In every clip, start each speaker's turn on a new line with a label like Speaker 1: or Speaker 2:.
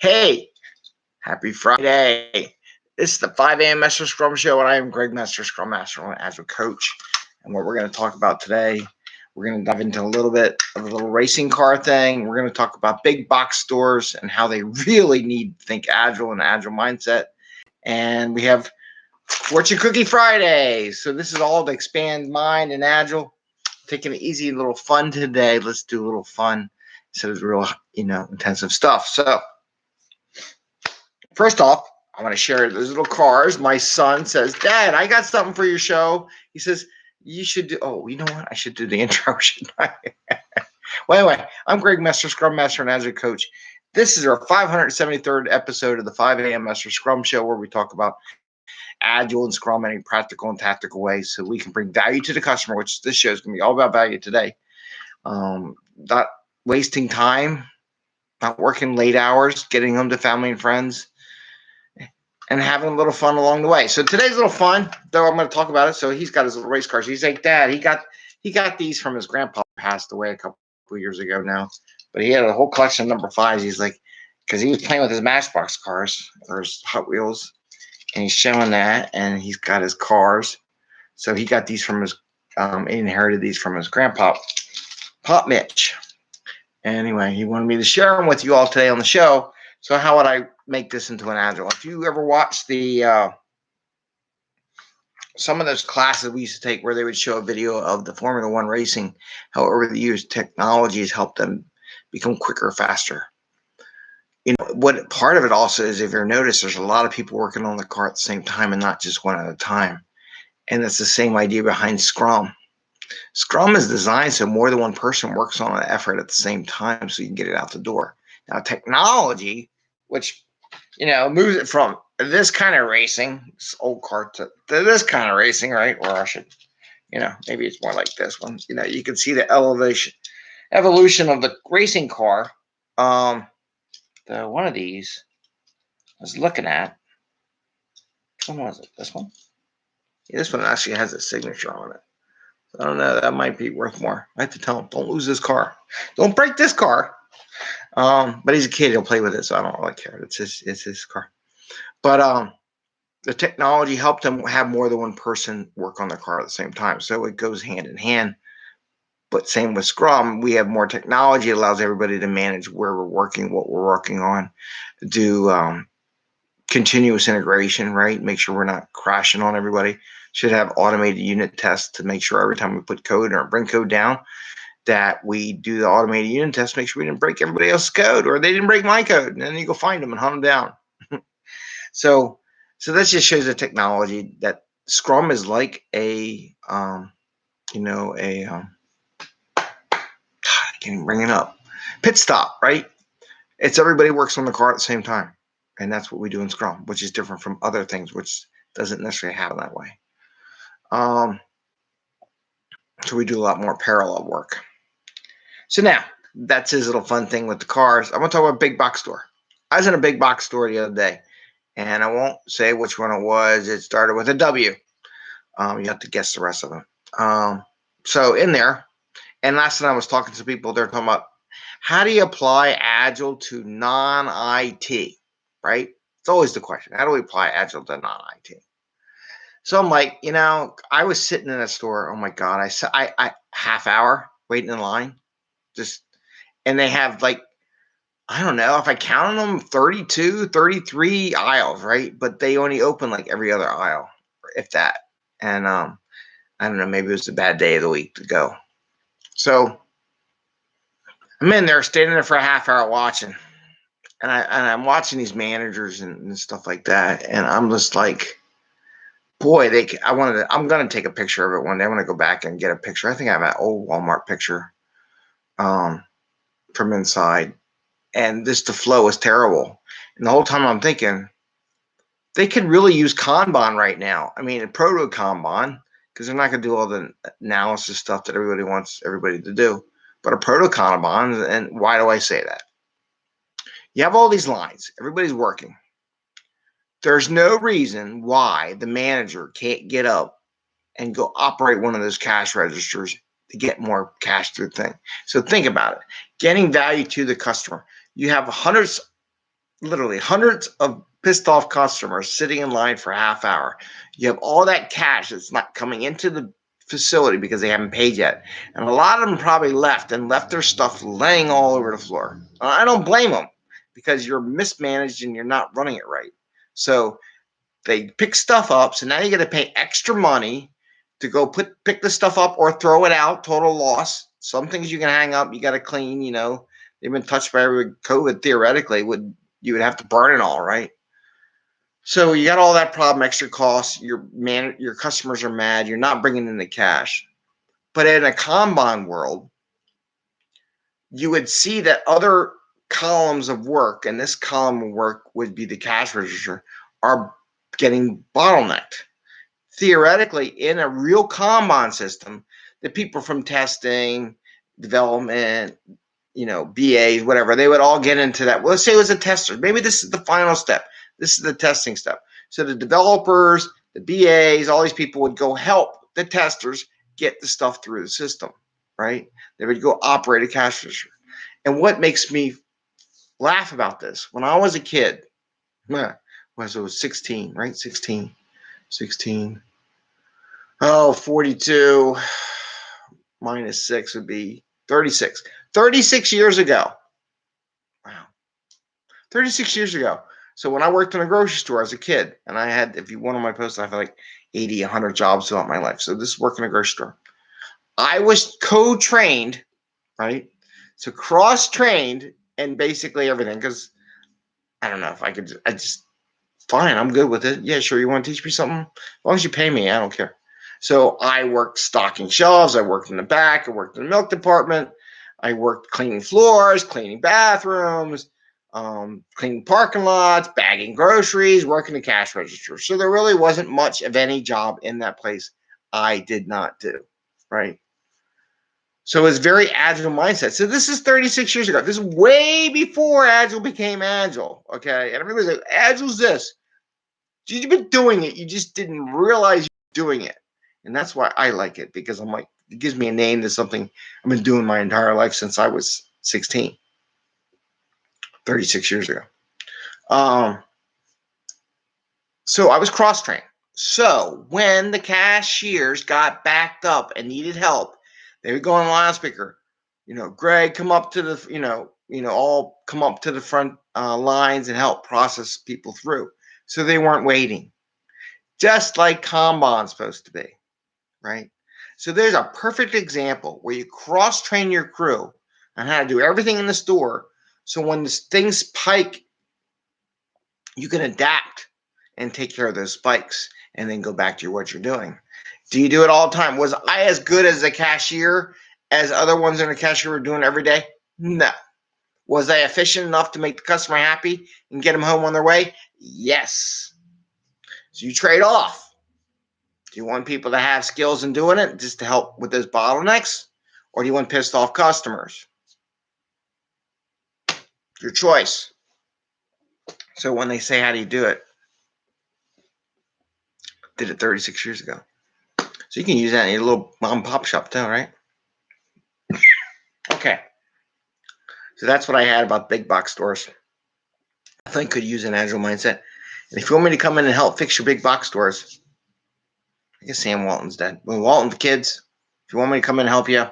Speaker 1: Hey, happy Friday. This is the 5 a.m. Mester Scrum Show, and I am Greg Mester, Scrum Master and Agile Coach. And what we're going to talk about today, we're going to dive into a little bit of a little racing car thing. We're going to talk about big box stores and how they really need to think Agile and Agile mindset. And we have Fortune Cookie Friday. So this is all to expand mind and Agile. Taking it easy and a little fun today. Let's do a little fun instead of real, intensive stuff. So first off, I want to share those little cars. My son says, Dad, I got something for your show. He says, you should do, you know what? I should do the intro, shouldn't I? Well, anyway, I'm Greg Mester, Scrum Master and Agile Coach. This is our 573rd episode of the 5 a.m. Mester Scrum Show, where we talk about Agile and Scrum in a practical and tactical way so we can bring value to the customer, which this show is going to be all about value today. Not wasting time, not working late hours, getting home to family and friends, and having a little fun along the way. So today's a little fun, though I'm going to talk about it. So he's got his little race cars. He's like, Dad, he got these from his grandpa, who passed away a couple of years ago now. But he had a whole collection of number fives. He's like, because he was playing with his Matchbox cars or his Hot Wheels, and he's showing that, and he's got his cars. So he got these from his, he inherited these from his grandpa, Pop Mitch. Anyway, he wanted me to share them with you all today on the show. So how would I make this into an Agile? If you ever watched the some of those classes we used to take where they would show a video of the Formula One racing, how over the years technology has helped them become quicker, faster. What part of it also is, if you've noticed, there's a lot of people working on the car at the same time and not just one at a time. And that's the same idea behind Scrum. Scrum is designed so more than one person works on an effort at the same time so you can get it out the door. Now, technology, which, moves it from this kind of racing, this old car, to this kind of racing, right? Or I should, maybe it's more like this one. You can see the evolution of the racing car. One of these I was looking at, which one was it? This one? Yeah, this one actually has a signature on it. I don't know. That might be worth more. I have to tell him, don't lose this car. Don't break this car. But he's a kid. He'll play with it, so I don't really care. It's his car. But the technology helped him have more than one person work on the car at the same time. So it goes hand in hand. But same with Scrum. We have more technology. It allows everybody to manage where we're working, what we're working on, do continuous integration, right? Make sure we're not crashing on everybody. Should have automated unit tests to make sure every time we put code or bring code down, that we do the automated unit test, make sure we didn't break everybody else's code or they didn't break my code. And then you go find them and hunt them down. So that just shows the technology that Scrum is like I can't even bring it up. Pit stop, right? It's everybody works on the car at the same time. And that's what we do in Scrum, which is different from other things, which doesn't necessarily happen that way. So we do a lot more parallel work. So now, that's his little fun thing with the cars. I'm going to talk about big box store. I was in a big box store the other day, and I won't say which one it was. It started with a W. You have to guess the rest of them. So in there, and last time I was talking to people, they're talking about how do you apply Agile to non-IT, right? It's always the question. How do we apply Agile to non-IT? So I'm like, I was sitting in a store. Oh my God, I half hour waiting in line, and they have I don't know if I counted them, 32, 33 aisles, right? But they only open like every other aisle, if that. And I don't know, maybe it was a bad day of the week to go. So I'm in there, standing there for a half hour watching, and I'm watching these managers and stuff like that, and I'm just like, boy, I'm gonna take a picture of it one day. I'm gonna go back and get a picture. I think I have an old Walmart picture from inside, and the flow is terrible. And the whole time I'm thinking, they could really use Kanban right now. I mean, a proto Kanban, because they're not gonna do all the analysis stuff that everybody wants everybody to do. But a proto Kanban, and why do I say that? You have all these lines. Everybody's working. There's no reason why the manager can't get up and go operate one of those cash registers to get more cash through the thing. So think about it. Getting value to the customer. You have hundreds, literally hundreds of pissed off customers sitting in line for a half hour. You have all that cash that's not coming into the facility because they haven't paid yet. And a lot of them probably left their stuff laying all over the floor. I don't blame them because you're mismanaged and you're not running it right. So they pick stuff up. So now you got to pay extra money to go pick the stuff up or throw it out, total loss. Some things you can hang up, you got to clean, they've been touched by COVID theoretically, you would have to burn it all, right? So you got all that problem, extra costs. Your customers are mad. You're not bringing in the cash. But in a Kanban world, you would see that other columns of work, and this column of work would be the cash register, are getting bottlenecked. Theoretically, in a real Kanban system, the people from testing, development, BAs, whatever, they would all get into that. Well, let's say it was a tester. Maybe this is the final step. This is the testing step. So the developers, the BAs, all these people would go help the testers get the stuff through the system, right? They would go operate a cash register. And what makes me laugh about this, when I was a kid, it was 16, right? 16. 42 minus 6 would be 36. 36 years ago. Wow. 36 years ago. So when I worked in a grocery store as a kid, and I had, if you went on my post, I had like 80, 100 jobs throughout my life. So this is working in a grocery store. I was co-trained, right? So cross-trained and basically everything, because I don't know if I could, fine, I'm good with it. Yeah, sure, you want to teach me something? As long as you pay me, I don't care. So I worked stocking shelves. I worked in the back. I worked in the milk department. I worked cleaning floors, cleaning bathrooms, cleaning parking lots, bagging groceries, working the cash register. So there really wasn't much of any job in that place I did not do, right? So it's very agile mindset. So this is 36 years ago. This is way before Agile became Agile, okay? And everybody's like, Agile's this. You've been doing it. You just didn't realize you're doing it. And that's why I like it, because I'm like, it gives me a name to something I've been doing my entire life since I was 16, 36 years ago. So I was cross-trained. So when the cashiers got backed up and needed help, they would go on the loudspeaker. Greg, come up to the, all come up to the front lines and help process people through. So they weren't waiting. Just like Kanban's supposed to be, right? So there's a perfect example where you cross-train your crew on how to do everything in the store. So when things spike, you can adapt and take care of those spikes and then go back to what you're doing. Do you do it all the time? Was I as good as a cashier as other ones in the cashier were doing every day? No. Was I efficient enough to make the customer happy and get them home on their way? Yes. So you trade off. Do you want people to have skills in doing it just to help with those bottlenecks? Or do you want pissed off customers? Your choice. So when they say, how do you do it? Did it 36 years ago. So you can use that in your little mom and pop shop too, right? Okay. So that's what I had about big box stores. I think could use an agile mindset. And if you want me to come in and help fix your big box stores, I guess Sam Walton's dead. Well, Walton, the kids, if you want me to come in and help you,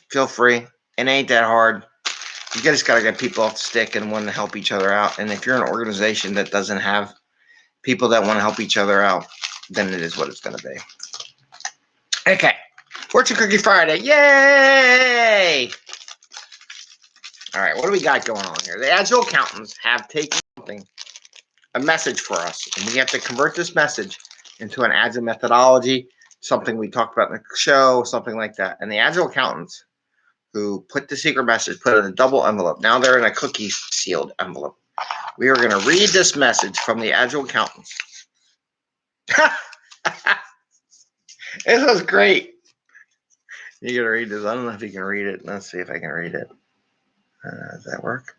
Speaker 1: feel free. It ain't that hard. You just got to get people off the stick and want to help each other out. And if you're an organization that doesn't have people that want to help each other out, then it is what it's going to be. Okay. Fortune Cookie Friday. Yay! All right. What do we got going on here? The Agile accountants have taken a message for us, and we have to convert this message into an Agile methodology, something we talked about in the show, something like that. And the Agile accountants who put the secret message, put it in a double envelope. Now they're in a cookie sealed envelope. We are going to read this message from the Agile accountants. This was great. You got to read this. I don't know if you can read it. Let's see if I can read it. Does that work?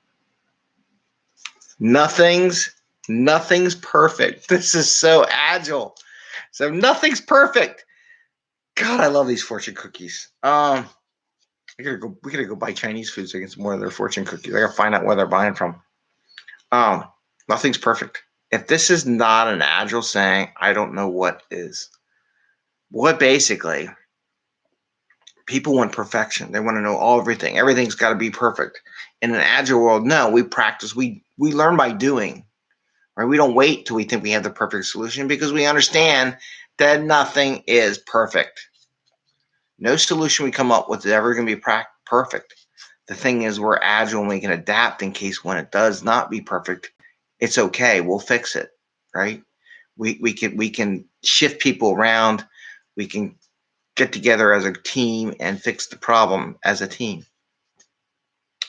Speaker 1: Nothing's perfect. This is so agile. So nothing's perfect. God, I love these fortune cookies. We gotta go buy Chinese food so I get some more of their fortune cookies. I gotta find out where they're buying from. Nothing's perfect. If this is not an Agile saying, I don't know what is. What basically, people want perfection. They want to know everything. Everything's got to be perfect. In an Agile world, no, we practice. We learn by doing. Right? We don't wait till we think we have the perfect solution because we understand that nothing is perfect. No solution we come up with is ever going to be perfect. The thing is, we're Agile and we can adapt in case when it does not be perfect, it's okay. We'll fix it, right? We can shift people around. We can get together as a team and fix the problem as a team.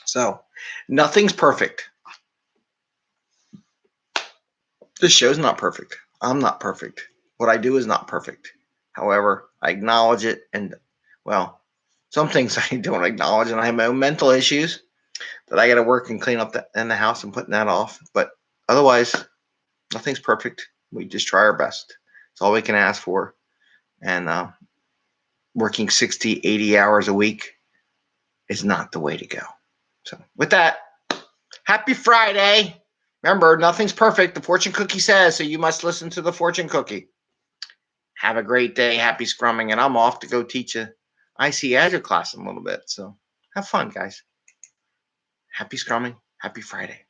Speaker 1: So nothing's perfect. This show's not perfect. I'm not perfect. What I do is not perfect. However, I acknowledge it, and well, some things I don't acknowledge, and I have my own mental issues that I got to work and clean up in the house and putting that off. But otherwise, nothing's perfect. We just try our best. It's all we can ask for. And working 60, 80 hours a week is not the way to go. So with that, happy Friday. Remember, nothing's perfect. The fortune cookie says, so you must listen to the fortune cookie. Have a great day. Happy scrumming. And I'm off to go teach a IC Agile class in a little bit. So have fun, guys. Happy scrumming. Happy Friday.